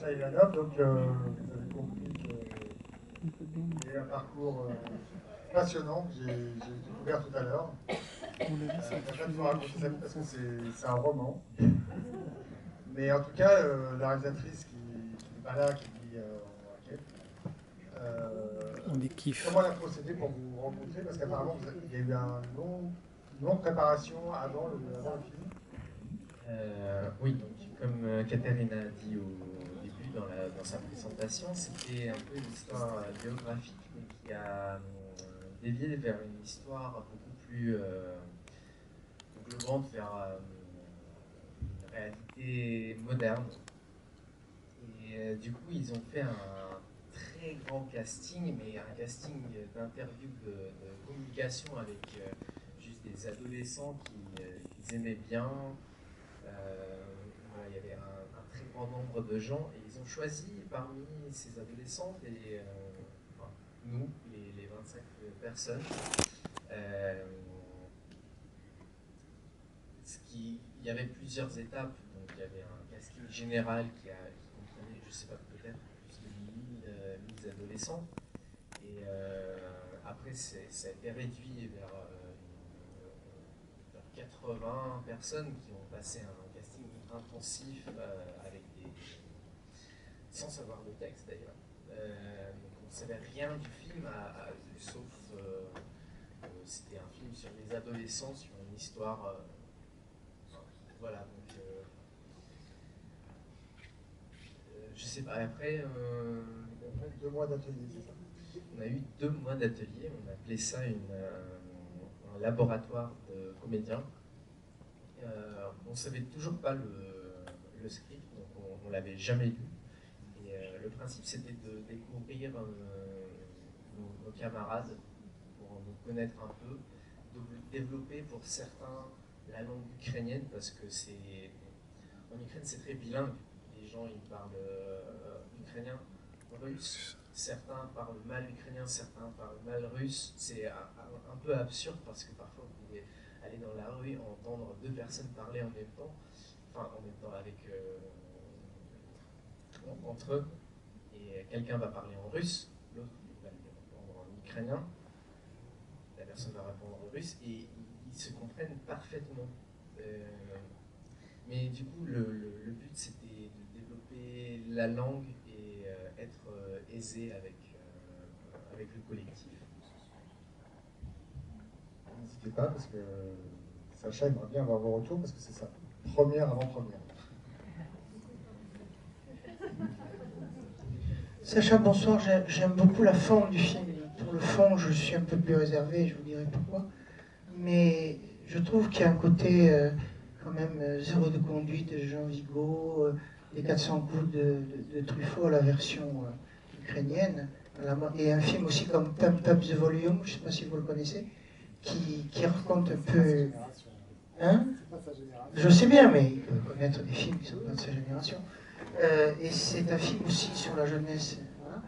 Sacha Ivanov, donc vous avez compris qu'il y a un parcours passionnant que j'ai découvert tout à l'heure. Sacha, il faut raconter sa vie parce que c'est un roman. Mais en tout cas, la réalisatrice qui n'est pas là, qui dit on est kiff. comment elle a procédé pour vous rencontrer? Parce qu'apparemment, il y a eu une longue préparation avant le film. Oui, donc comme Katharina a dit au début dans sa présentation, c'était un peu une histoire biographique mais qui a dévié vers une histoire beaucoup plus englobante, vers une réalité moderne. Et du coup, ils ont fait un très grand casting, mais un casting d'interviews de communication avec juste des adolescents qu'ils aimaient bien. Voilà, il y avait un très grand nombre de gens et ils ont choisi parmi ces adolescents enfin, nous, les 25 personnes. Il y avait plusieurs étapes. Donc il y avait un casting général qui comprenait, je ne sais pas, peut-être plus de 1000 adolescents. Et après, ça a été réduit vers 80 personnes qui ont passé un casting intensif sans savoir le texte d'ailleurs. Donc on ne savait rien du film, sauf c'était un film sur les adolescents, sur une histoire. Voilà, donc je sais pas, après 2 mois d'atelier, c'est ça? On a eu 2 mois d'atelier, on appelait ça un laboratoire de comédiens. On ne savait toujours pas le script, donc on ne l'avait jamais lu. Et le principe, c'était de découvrir nos camarades pour nous connaître un peu, de développer pour certains la langue ukrainienne, parce que en Ukraine, c'est très bilingue. Les gens, ils parlent ukrainien, russe. Certains parlent mal ukrainien, certains parlent mal russe. C'est un peu absurde parce que parfois vous pouvez aller dans la rue et entendre 2 personnes parler en même temps, enfin en même temps entre eux, et quelqu'un va parler en russe, l'autre va répondre en ukrainien, la personne va répondre en russe et ils se comprennent parfaitement. Mais du coup, le but c'était de développer la langue et être aisé avec le collectif. N'hésitez pas, parce que Sacha aimerait bien avoir vos retours, parce que c'est sa première avant-première. Sacha, bonsoir. J'aime beaucoup la forme du film. Pour le fond, je suis un peu plus réservé, je vous dirai pourquoi. Mais je trouve qu'il y a un côté quand même zéro de conduite de Jean Vigo, les 400 coups de Truffaut à la version ukrainienne, et un film aussi comme Pump Up the Volume, je ne sais pas si vous le connaissez, qui raconte un peu... Hein? Je sais bien, mais il peut connaître des films qui ne sont pas de sa génération. Et c'est un film aussi sur la jeunesse. Voilà.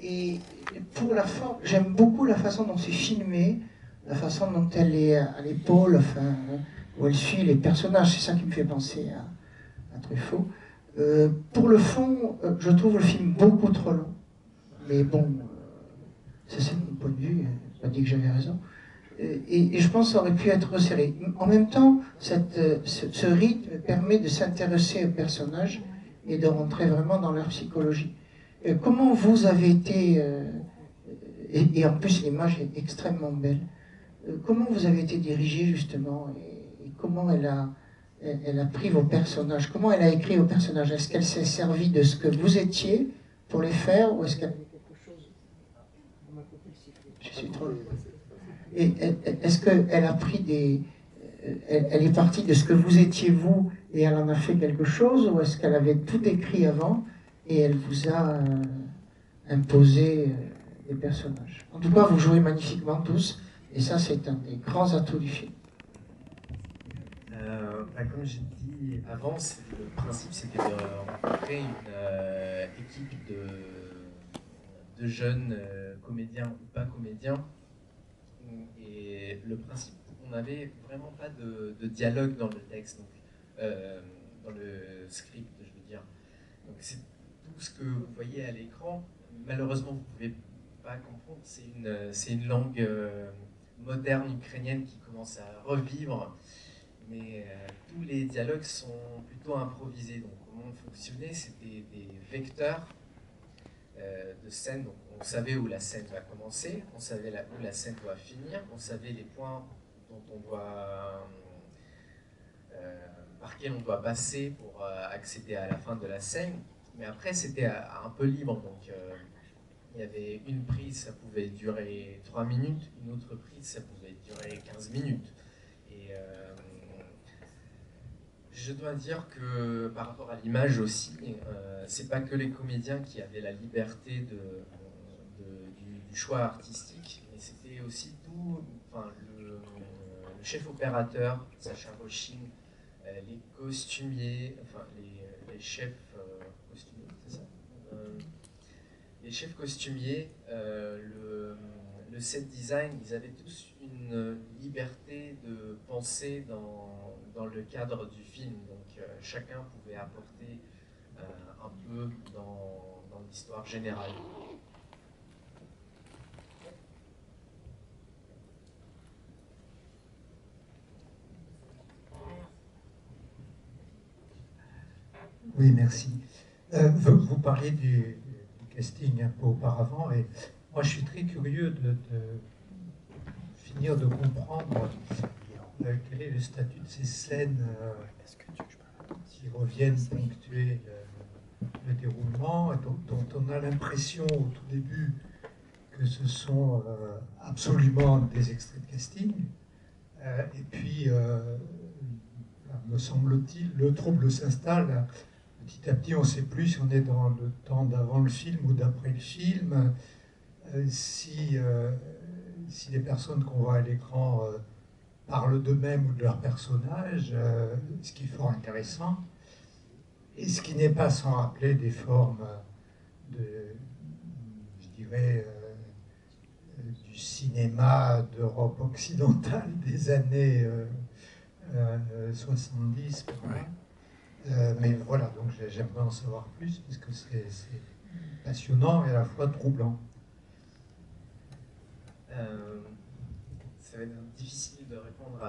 Et pour la forme, j'aime beaucoup la façon dont c'est filmé, la façon dont elle est à l'épaule, enfin, où elle suit les personnages. C'est ça qui me fait penser à Truffaut. Pour le fond, je trouve le film beaucoup trop long. Mais bon, ça c'est mon point de vue, je pas dit que j'avais raison. Et je pense que ça aurait pu être resserré. En même temps, ce rythme permet de s'intéresser aux personnages et de rentrer vraiment dans leur psychologie. Comment vous avez été, et en plus l'image est extrêmement belle, comment vous avez été dirigé justement, et comment elle a pris vos personnages, comment elle a écrit vos personnages? Est-ce qu'elle s'est servie de ce que vous étiez pour les faire, ou est-ce qu'elle... Je suis trop... Et est-ce qu'elle a pris elle est partie de ce que vous étiez vous et elle en a fait quelque chose, ou est-ce qu'elle avait tout écrit avant et elle vous a imposé des personnages? En tout cas, vous jouez magnifiquement tous, et ça c'est un des grands atouts du film. Comme j'ai dit avant, le principe c'était de rencontrer une équipe de jeunes comédiens ou pas comédiens. Et le principe, on n'avait vraiment pas de dialogue dans le texte, donc, dans le script, je veux dire. Donc tout ce que vous voyez à l'écran, malheureusement, vous ne pouvez pas comprendre. C'est une langue moderne ukrainienne qui commence à revivre, mais tous les dialogues sont plutôt improvisés. Donc, comment on fonctionnait, c'était des vecteurs de scène. Donc, on savait où la scène va commencer, on savait où la scène doit finir, on savait les points dont on doit, par lesquels on doit passer pour accéder à la fin de la scène. Mais après, c'était un peu libre. Donc, il y avait une prise, ça pouvait durer 3 minutes, une autre prise, ça pouvait durer 15 minutes. Et je dois dire que par rapport à l'image aussi, c'est pas que les comédiens qui avaient la liberté du choix artistique, mais c'était aussi tout, enfin, le chef opérateur, Sacha Roshin, les costumiers, enfin les chefs costumiers, c'est ça, les chefs costumiers, le set design, ils avaient tous une liberté de penser dans le cadre du film. Donc chacun pouvait apporter un peu dans l'histoire générale. Oui, merci. Vous parliez du casting un peu auparavant, et moi je suis très curieux de finir de comprendre quel est le statut de ces scènes qui reviennent ponctuer le déroulement, et dont on a l'impression au tout début que ce sont absolument des extraits de casting, et puis me semble-t-il, le trouble s'installe. Petit à petit, on ne sait plus si on est dans le temps d'avant le film ou d'après le film, si les personnes qu'on voit à l'écran parlent d'eux-mêmes ou de leurs personnages, ce qui est fort intéressant, et ce qui n'est pas sans rappeler des formes je dirais, du cinéma d'Europe occidentale des années 70. Mais voilà, donc j'aimerais en savoir plus, parce que c'est passionnant et à la fois troublant. Ça va être difficile de répondre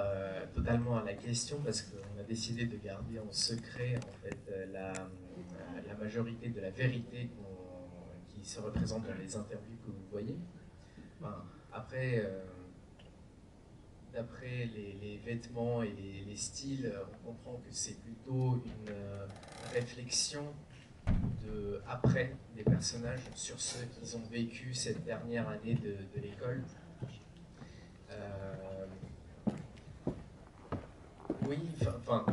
totalement à la question, parce qu'on a décidé de garder en secret en fait, la majorité de la vérité qui se représente dans les interviews que vous voyez. Enfin, après, d'après les vêtements et les styles, on comprend que c'est plutôt une réflexion après des personnages sur ce qu'ils ont vécu cette dernière année de l'école. Oui, enfin,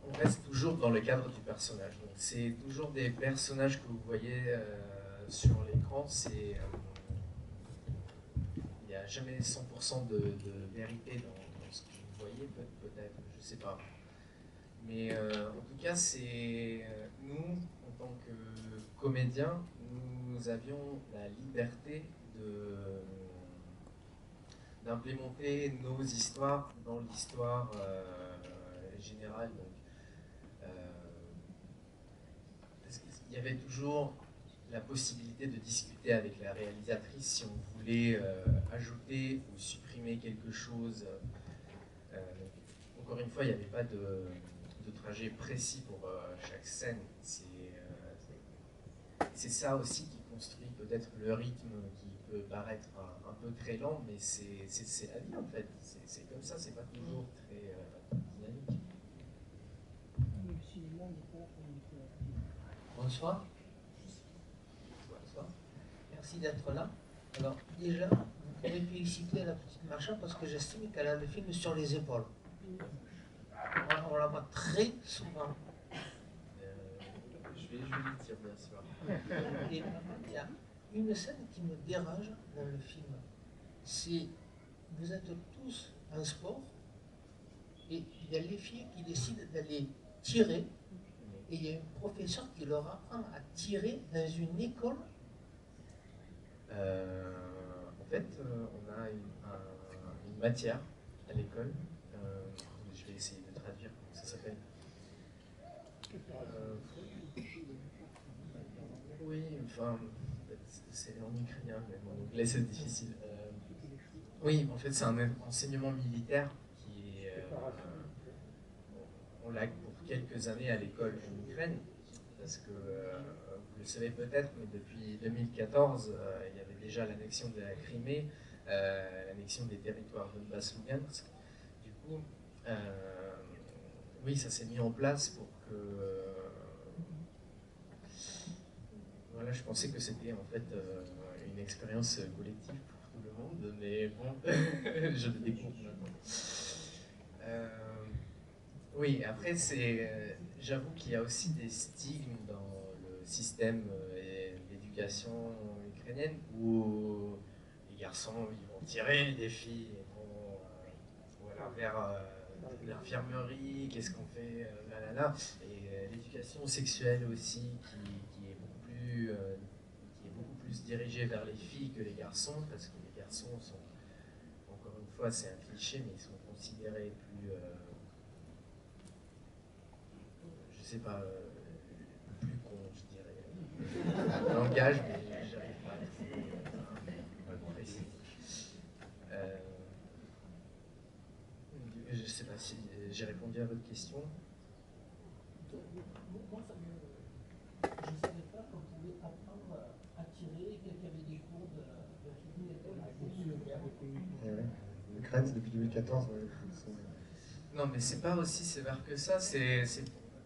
on reste toujours dans le cadre du personnage. Donc c'est toujours des personnages que vous voyez sur l'écran. Il n'y a jamais 100% de vérité dans ce que vous voyez, peut-être, je ne sais pas. Mais en tout cas, c'est nous, en tant que comédiens, nous avions la liberté d'implémenter nos histoires dans l'histoire générale. Donc, il y avait toujours la possibilité de discuter avec la réalisatrice si on voulait ajouter ou supprimer quelque chose. Encore une fois, il n'y avait pas de trajet précis pour chaque scène. C'est ça aussi qui construit peut-être le rythme qui peut paraître un peu très lent, mais c'est la vie en fait. C'est comme ça, c'est pas toujours très dynamique. Bonsoir. Bonsoir. Merci d'être là. Alors déjà, vous pouvez féliciter la petite Marcha parce que j'estime qu'elle a le film sur les épaules. On la voit très souvent. Je vais lui dire bien sûr. Et il y a une scène qui me dérange dans le film. C'est vous êtes tous en sport et il y a les filles qui décident d'aller tirer et il y a un professeur qui leur apprend à tirer dans une école. En fait, on a une matière à l'école. Je vais essayer de traduire comment ça s'appelle. enfin, c'est en ukrainien, mais mon anglais c'est difficile. Oui, en fait, c'est un enseignement militaire qui est. On l'a pour quelques années à l'école en Ukraine, parce que vous le savez peut-être, mais depuis 2014, il y avait déjà l'annexion de la Crimée, l'annexion des territoires Donbass-Lugansk. Du coup, oui, ça s'est mis en place pour que. Voilà, je pensais que c'était en fait une expérience collective pour tout le monde, mais bon, je le découvre maintenant. Oui, après, j'avoue qu'il y a aussi des stigmes dans le système d'éducation ukrainienne où les garçons ils vont tirer, les filles vont voilà, vers l'infirmerie, qu'est-ce qu'on fait, là. Et l'éducation sexuelle aussi qui est beaucoup plus dirigée vers les filles que les garçons, parce que les garçons sont, encore une fois, c'est un cliché, mais ils sont considérés plus je sais pas, plus con, je dirais. Un langage, mais j'arrive pas à trouver précis. Je sais pas si j'ai répondu à votre question. Moi, je ne savais pas qu'on pouvait apprendre à tirer, quelqu'un avait des cours de L'Ukraine, c'est depuis 2014. Ouais. Non, mais c'est pas aussi sévère que ça. C'est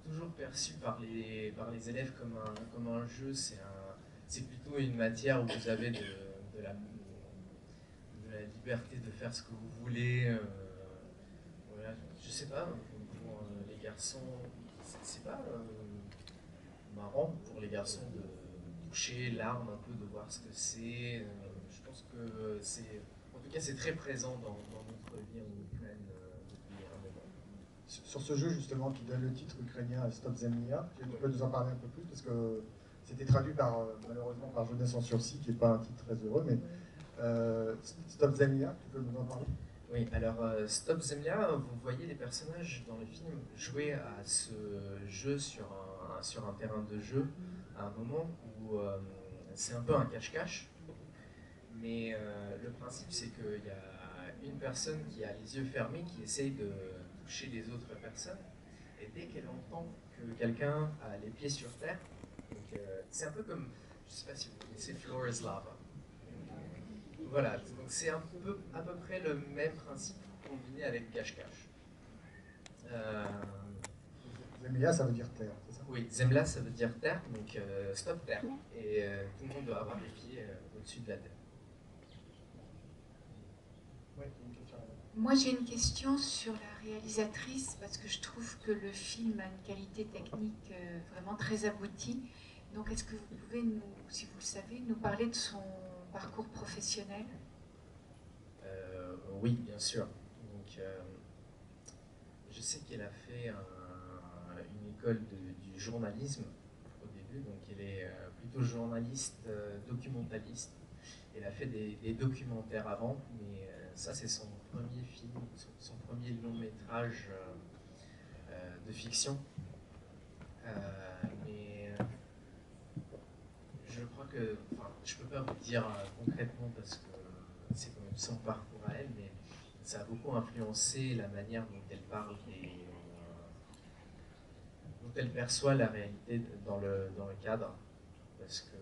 toujours perçu par les élèves comme un jeu. C'est plutôt une matière où vous avez de la liberté de faire ce que vous voulez. Voilà, je sais pas, pour les garçons, c'est pas marrant pour les garçons de toucher l'arme un peu, de voir ce que c'est. Je pense que en tout cas, c'est très présent dans notre vie en Ukraine depuis un moment. Sur ce jeu justement qui donne le titre ukrainien Stop Zemlia, tu peux nous en parler un peu plus parce que c'était traduit malheureusement par Jeunesse en sursis, qui n'est pas un titre très heureux, mais Stop Zemlia, tu peux nous en parler? Oui, alors Stop Zemlia, vous voyez les personnages dans le film jouer à ce jeu sur un terrain de jeu à un moment où c'est un peu un cache-cache, mais le principe c'est qu'il y a une personne qui a les yeux fermés qui essaye de toucher les autres personnes, et dès qu'elle entend que quelqu'un a les pieds sur terre, c'est un peu comme, je ne sais pas si vous connaissez Floor is Lava. Voilà, donc c'est à peu près le même principe combiné avec cache-cache. Zemlia, ça veut dire terre, c'est ça? Oui, Zemla, ça veut dire terre, donc stop terre. Et tout le monde doit avoir les pieds au-dessus de la terre. Oui, une question. Moi, j'ai une question sur la réalisatrice, parce que je trouve que le film a une qualité technique vraiment très aboutie. Donc, est-ce que vous pouvez, si vous le savez, nous parler de son parcours professionnel? Oui, bien sûr. Donc, je sais qu'elle a fait une école du journalisme au début, donc elle est plutôt journaliste, documentaliste. Elle a fait des documentaires avant, mais ça c'est son premier film, son premier long métrage de fiction. Mais je crois que, enfin, je peux pas vous dire concrètement parce que c'est quand même son parcours à elle, mais ça a beaucoup influencé la manière dont elle parle et dont elle perçoit la réalité dans le cadre, parce que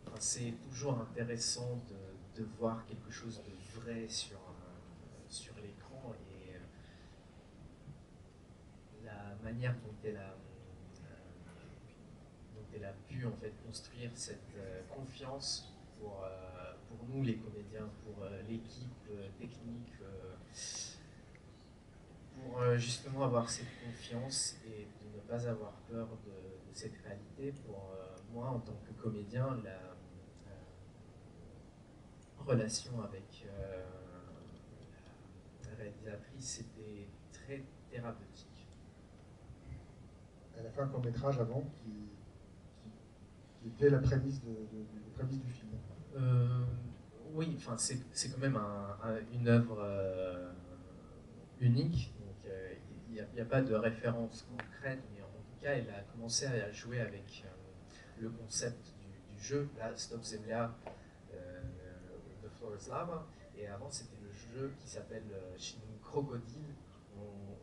enfin, c'est toujours intéressant de voir quelque chose de vrai sur l'écran, et la manière dont elle a pu en fait construire cette confiance pour nous les comédiens, pour l'équipe technique, pour justement avoir cette confiance et de ne pas avoir peur de cette réalité. Pour moi, en tant que comédien, la relation avec la réalisatrice c'était très thérapeutique. Elle a fait un court-métrage avant qui était la prémisse du film. Oui, enfin, c'est quand même une œuvre unique, donc il n'y a pas de référence concrète, mais en tout cas, elle a commencé à jouer avec le concept du jeu. Là, Stop Zemlia, The Floor is Lava, et avant c'était le jeu qui s'appelle Shin Crocodile.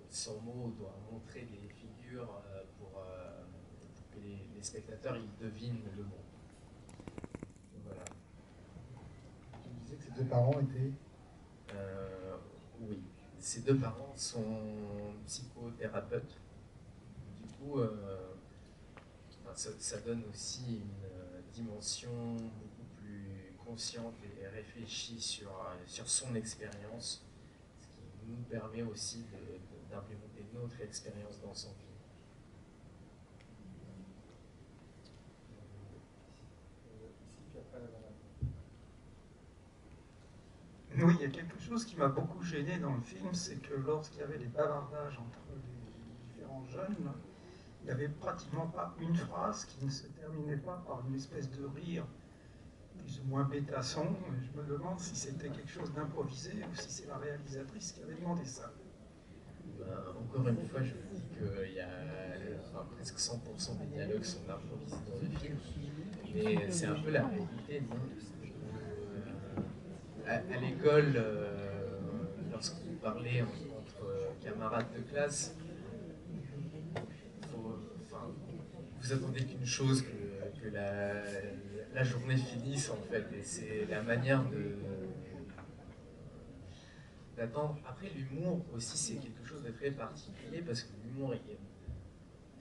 Son mot doit montrer des figures pour que les spectateurs ils devinent le mot. Donc, voilà. Tu disais que ses deux parents étaient... Oui, ses deux parents sont psychothérapeutes. Du coup, ça donne aussi une dimension beaucoup plus consciente et réfléchie sur son expérience, ce qui nous permet aussi d'implémenter notre expérience dans son film. Oui, il y a quelque chose qui m'a beaucoup gêné dans le film, c'est que lorsqu'il y avait des bavardages entre les différents jeunes, il n'y avait pratiquement pas une phrase qui ne se terminait pas par une espèce de rire plus ou moins bêtasson. Je me demande si c'était quelque chose d'improvisé ou si c'est la réalisatrice qui avait demandé ça. Encore une fois, je vous dis qu'il y a presque 100% des dialogues sont improvisés dans le film, mais c'est un peu la réalité. À l'école, lorsque vous parlez entre camarades de classe, vous attendez qu'une chose, que la journée finisse en fait, et c'est la manière d'attendre. Après, l'humour aussi, c'est quelque chose de très particulier, parce que l'humour,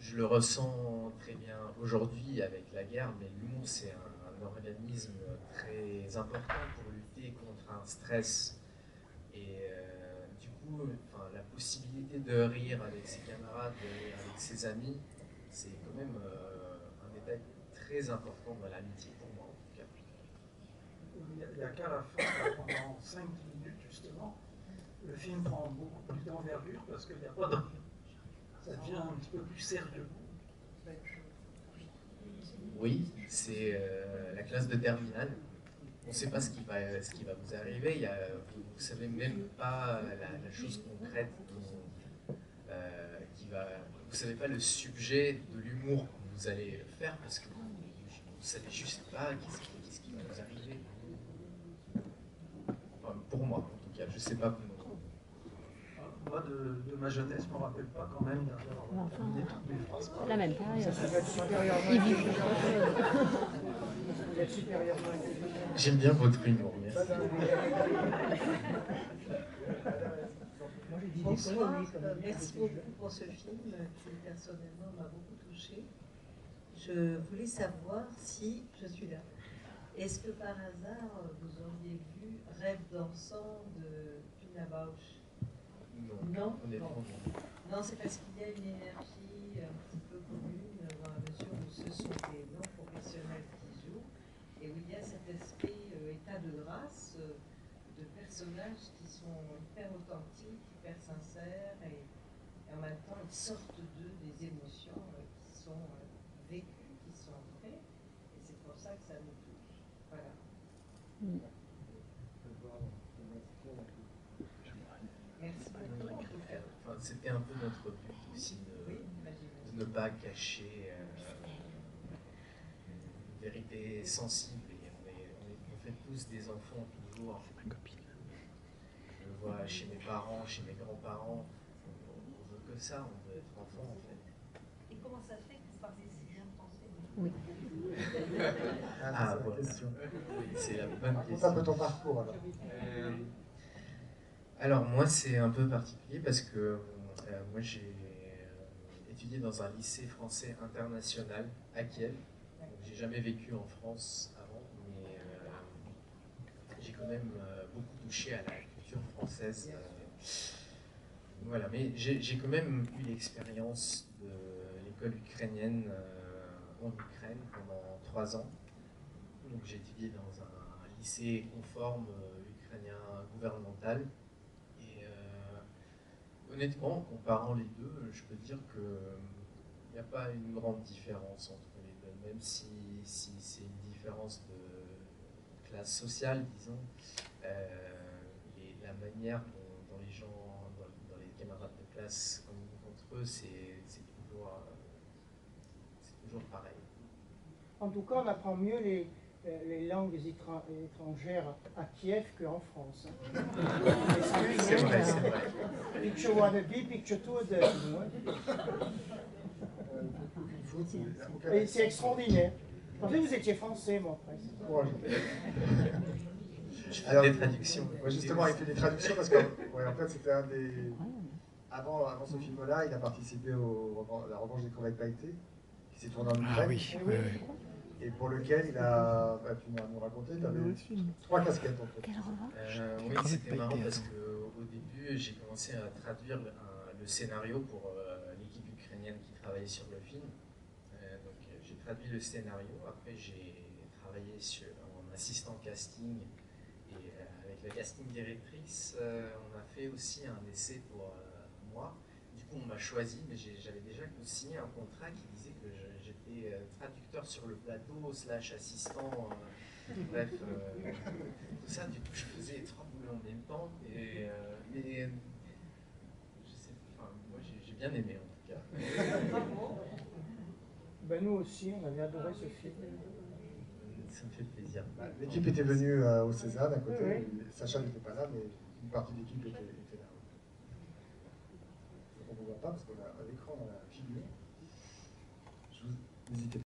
je le ressens très bien aujourd'hui avec la guerre, mais l'humour, c'est un organisme très important pour lutter contre un stress. Et du coup, la possibilité de rire avec ses camarades, de rire avec ses amis, c'est quand même un détail très important dans l'amitié pour moi en tout cas. Il n'y a qu'à la fin, pendant 5-10 minutes justement, le film prend beaucoup plus d'envergure parce qu'il n'y a pas de rire. Ça devient un petit peu plus sérieux. Oui, c'est la classe de terminale. On ne sait pas ce qui va vous arriver. Vous ne savez même pas la chose concrète qui va. Vous ne savez pas le sujet de l'humour que vous allez faire parce que vous ne savez juste pas qu'est-ce qui va vous arriver. Enfin, pour moi, en tout cas, je ne sais pas pour vous. Moi, de ma jeunesse, je ne me rappelle pas quand même d'avoir terminé toutes mes phrases. La même période. J'aime bien votre humour, merci. Bonsoir, merci beaucoup pour ce film qui personnellement m'a beaucoup touchée. Je voulais savoir si, je suis là, est-ce que par hasard vous auriez vu Rêve dansant de Pina Bausch? Non, non, c'est parce qu'il y a une énergie un petit peu commune dans la mesure où ce sont des non-professionnels qui jouent et où il y a cet esprit état de grâce de personnages qui sont hyper authentiques, hyper sincères et en même temps ils sortent d'eux des émotions qui sont vécues, qui sont vraies et c'est pour ça que ça nous touche. Voilà. Merci beaucoup. C'était un peu notre but aussi de ne pas cacher une vérité sensible. Et on fait tous des enfants toujours. Je le vois chez mes parents, chez mes grands-parents. On veut que ça, on veut être enfant en fait. Et comment ça se fait que vous parlez si bien français? Oui. Ah, voilà. Oui, c'est la bonne question. C'est un peu ton parcours alors. Alors moi c'est un peu particulier parce que moi j'ai étudié dans un lycée français international à Kiev. J'ai jamais vécu en France avant, mais j'ai quand même beaucoup touché à la culture française. Voilà, mais j'ai quand même eu l'expérience de l'école ukrainienne en Ukraine pendant 3 ans. Donc j'ai étudié dans un lycée conforme ukrainien gouvernemental. Honnêtement, en comparant les deux, je peux dire qu'il n'y a pas une grande différence entre les deux, même si c'est une différence de classe sociale, disons. La manière dont les gens, dans les camarades de classe communiquent entre eux, c'est toujours pareil. En tout cas, on apprend mieux les langues étrangères à Kiev qu'en France. C'est vrai, c'est vrai. Picture one a bee, picture two a duck. Et c'est extraordinaire. En fait, vous étiez français, moi, presque. Alors, des traductions. Ouais, justement, il fait des traductions parce que en fait, c'était un des. Avant ce film-là, il a participé à La Revanche des crevettes pailletées, qui s'est tourné en Ukraine. Ah oui, oui, oui. Et pour lequel il a. Bah, tu m'as nous raconté, tu avais 3 casquettes en fait. Oui, c'était marrant parce qu'au début, j'ai commencé à traduire le scénario pour l'équipe ukrainienne qui travaillait sur le film. Donc j'ai traduit le scénario, après j'ai travaillé en assistant casting et avec la casting directrice, on a fait aussi un essai pour moi. Du coup on m'a choisi, mais j'avais déjà signé un contrat qui disait que j'étais traducteur sur le plateau / assistant, bref, tout ça. Du coup je faisais les 3 boulots en même temps, mais je sais, enfin, moi j'ai bien aimé en tout cas. Ben, nous aussi, on avait adoré ce film. Ça me fait plaisir. L'équipe était venue au César d'un côté, Sacha n'était pas là, mais une partie de l'équipe était là. Donc on ne voit pas parce qu'on a à l'écran dans la figure. N'hésitez pas.